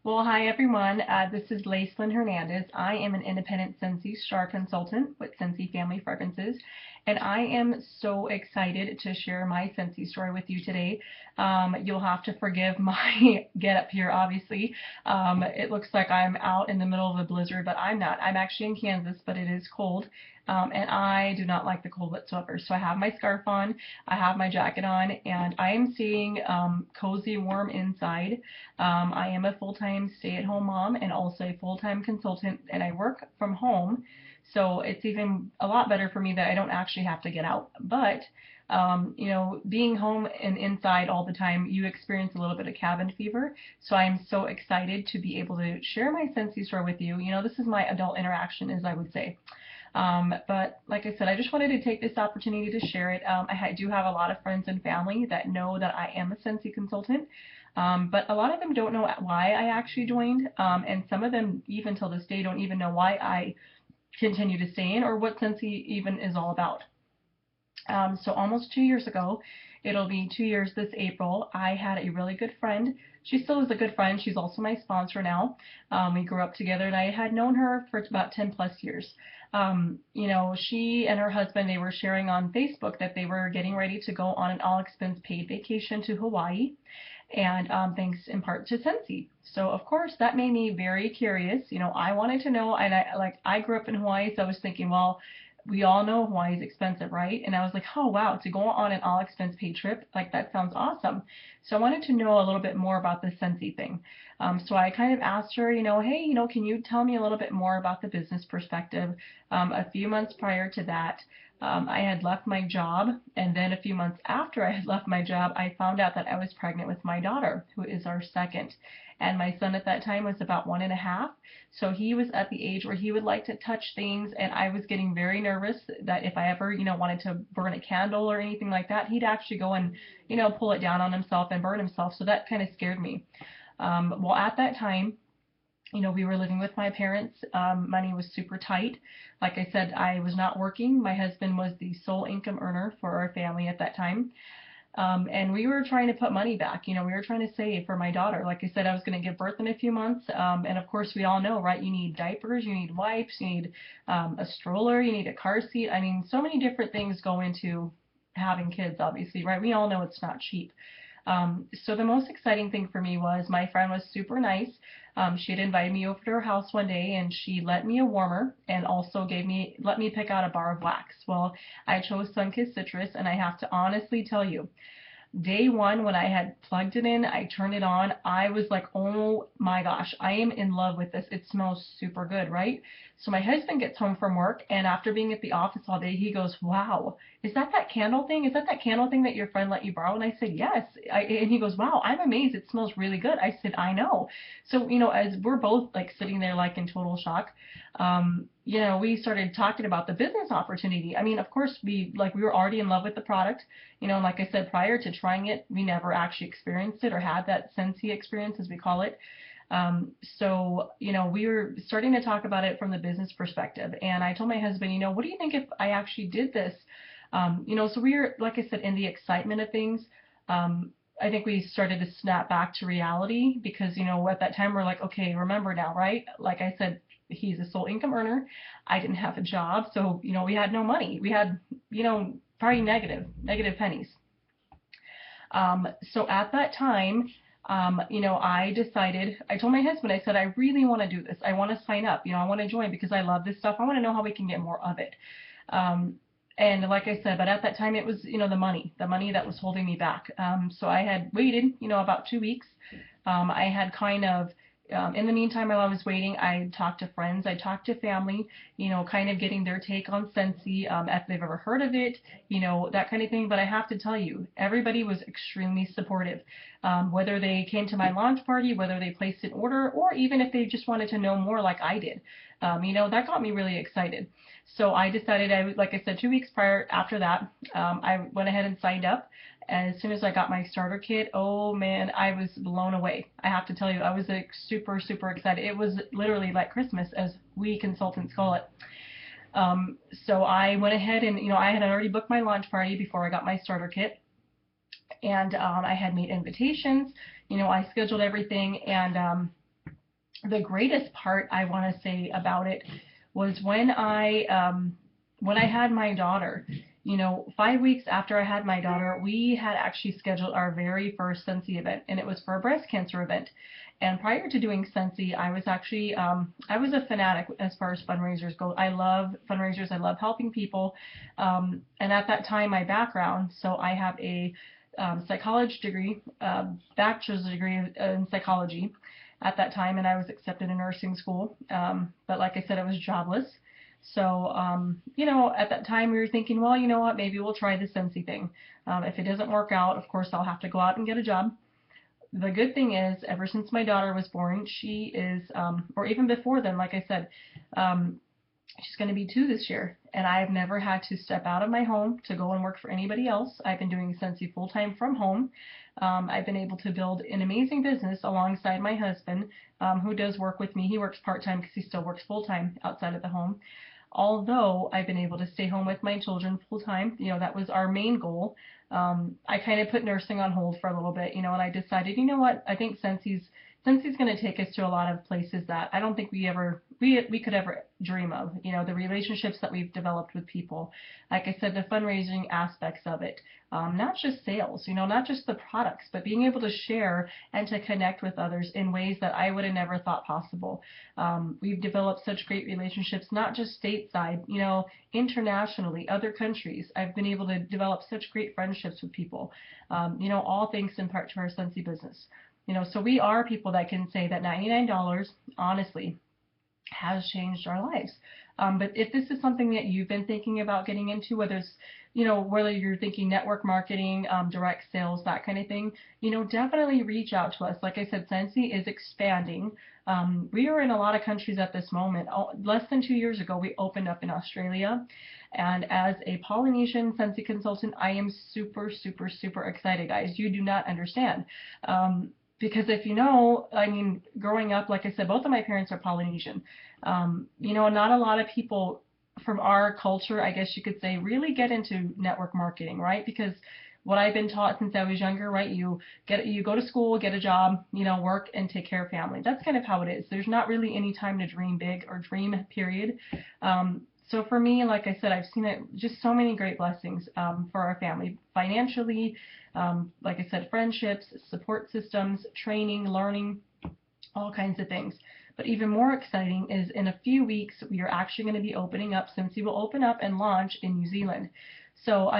Well, hi everyone. This is Laislyn Hernandez. I am an independent Scentsy star consultant with Scentsy Family Fragrances, and I am so excited to share my Scentsy story with you today. You'll have to forgive my get up here, obviously. It looks like I'm out in the middle of a blizzard, but I'm not. I'm actually in Kansas, but it is cold, and I do not like the cold whatsoever. So I have my scarf on, I have my jacket on, and I am staying cozy warm inside. I am a full-time stay-at-home mom and also a full-time consultant, and I work from home. So it's even a lot better for me that I don't actually have to get out. But, being home and inside all the time, you experience a little bit of cabin fever. So I'm so excited to be able to share my Scentsy story with you. This is my adult interaction, as I would say. But like I said, I just wanted to take this opportunity to share it. I do have a lot of friends and family that know that I am a Scentsy consultant, but a lot of them don't know why I actually joined, and some of them, even till this day, don't even know why I continue to stay in or what Scentsy even is all about. So almost 2 years ago, it'll be 2 years this April, I had a really good friend. She still is a good friend. She's also my sponsor now. We grew up together, and I had known her for about 10 plus years. She and her husband, they were sharing on Facebook that they were getting ready to go on an all expense paid vacation to Hawaii, and thanks in part to Scentsy. So of course that made me very curious. I wanted to know, and I grew up in Hawaii, so I was thinking, well, we all know Hawaii is expensive, right? And I was like, oh wow, to go on an all expense paid trip, like that sounds awesome. So I wanted to know a little bit more about the Scentsy thing. So I kind of asked her, hey, can you tell me a little bit more about the business perspective? A few months prior to that, I had left my job, and then a few months after I had left my job, I found out that I was pregnant with my daughter, who is our second. And my son at that time was about 1.5, so he was at the age where he would like to touch things, and I was getting very nervous that if I ever, wanted to burn a candle or anything like that, he'd actually go and, pull it down on himself and burn himself. So that kind of scared me. Well, at that time, we were living with my parents. Money was super tight. Like I said, I was not working. My husband was the sole income earner for our family at that time. And we were trying to put money back. We were trying to save for my daughter. Like I said, I was going to give birth in a few months. And of course, we all know, right? You need diapers, you need wipes, you need a stroller, you need a car seat. I mean, so many different things go into having kids, obviously, right? We all know it's not cheap. So the most exciting thing for me was my friend was super nice. She had invited me over to her house one day, and she lent me a warmer and also let me pick out a bar of wax. Well, I chose Sunkissed Citrus, and I have to honestly tell you, day one, when I had plugged it in, I turned it on, I was like, oh my gosh, I am in love with this. It smells super good, right? So my husband gets home from work, and after being at the office all day, he goes, wow, is that candle thing? Is that candle thing that your friend let you borrow? And I said, yes. And he goes, wow, I'm amazed. It smells really good. I said, I know. So, as we're both like sitting there like in total shock, we started talking about the business opportunity. I mean, of course, we were already in love with the product. Like I said, prior to trying it, we never actually experienced it or had that Scentsy experience, as we call it. We were starting to talk about it from the business perspective. And I told my husband, what do you think if I actually did this? So we were, like I said, in the excitement of things. I think we started to snap back to reality because, at that time we're like, okay, remember now, right? Like I said, he's a sole income earner. I didn't have a job. So, we had no money. We had, probably negative pennies. So at that time, I told my husband, I said, I really want to do this. I want to sign up, I want to join because I love this stuff. I want to know how we can get more of it. And like I said, but at that time it was, the money that was holding me back. So I had waited, about 2 weeks. I had kind of, in the meantime, while I was waiting, I talked to friends, I talked to family, kind of getting their take on Scentsy, if they've ever heard of it, that kind of thing. But I have to tell you, everybody was extremely supportive. Whether they came to my launch party, whether they placed an order, or even if they just wanted to know more like I did, that got me really excited. So I decided, like I said, 2 weeks prior after that, I went ahead and signed up. As soon as I got my starter kit, oh man, I was blown away. I have to tell you, I was like super, super excited. It was literally like Christmas, as we consultants call it. So I went ahead and, I had already booked my launch party before I got my starter kit. And I had made invitations, I scheduled everything, and The greatest part I want to say about it was when I had my daughter. 5 weeks after I had my daughter, we had actually scheduled our very first Scentsy event, and it was for a breast cancer event. And prior to doing Scentsy, I was actually I was a fanatic as far as fundraisers go. I love fundraisers. I love helping people. And at that time, my background, so I have a psychology degree, bachelor's degree in psychology at that time, and I was accepted in nursing school. But like I said, I was jobless. So, at that time we were thinking, well, you know what, maybe we'll try the Scentsy thing. If it doesn't work out, of course, I'll have to go out and get a job. The good thing is, ever since my daughter was born, she is, or even before then, like I said, um, she's going to be 2 this year, and I've never had to step out of my home to go and work for anybody else. I've been doing Scentsy full time from home. I've been able to build an amazing business alongside my husband, who does work with me. He works part time because he still works full time outside of the home. Although I've been able to stay home with my children full time, that was our main goal. I kind of put nursing on hold for a little bit, and I decided, what, I think Scensy's going to take us to a lot of places that I don't think we could ever dream of. The relationships that we've developed with people, like I said, the fundraising aspects of it, not just sales, not just the products, but being able to share and to connect with others in ways that I would have never thought possible. We've developed such great relationships, not just stateside, internationally, other countries. I've been able to develop such great friendships with people, all thanks in part to our Scentsy business. So we are people that can say that $99, honestly, has changed our lives. But if this is something that you've been thinking about getting into, whether you're thinking network marketing, direct sales, that kind of thing, definitely reach out to us. Like I said, Scentsy is expanding. We are in a lot of countries at this moment. Less than 2 years ago, we opened up in Australia. And as a Polynesian Scentsy consultant, I am super, super, super excited, guys. You do not understand. Because if growing up, like I said, both of my parents are Polynesian. Not a lot of people from our culture, I guess you could say, really get into network marketing, right? Because what I've been taught since I was younger, right? You go to school, get a job, work and take care of family. That's kind of how it is. There's not really any time to dream big or dream, period. So for me, like I said, I've seen it just so many great blessings for our family financially, like I said, friendships, support systems, training, learning, all kinds of things. But even more exciting is in a few weeks, we are actually going to be opening up, Scentsy will open up and launch in New Zealand. So,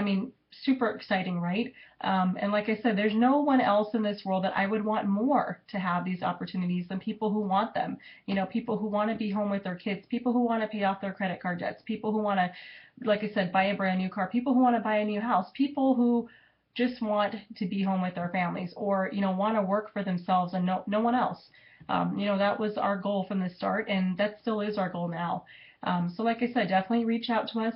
super exciting, right? And like I said, there's no one else in this world that I would want more to have these opportunities than people who want them. People who want to be home with their kids, people who want to pay off their credit card debts, people who want to, like I said, buy a brand new car, people who want to buy a new house, people who just want to be home with their families, or want to work for themselves and no one else. That was our goal from the start, and that still is our goal now. So like I said, definitely reach out to us.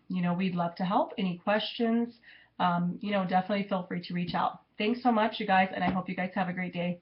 We'd love to help. Any questions, definitely feel free to reach out. Thanks so much, you guys, and I hope you guys have a great day.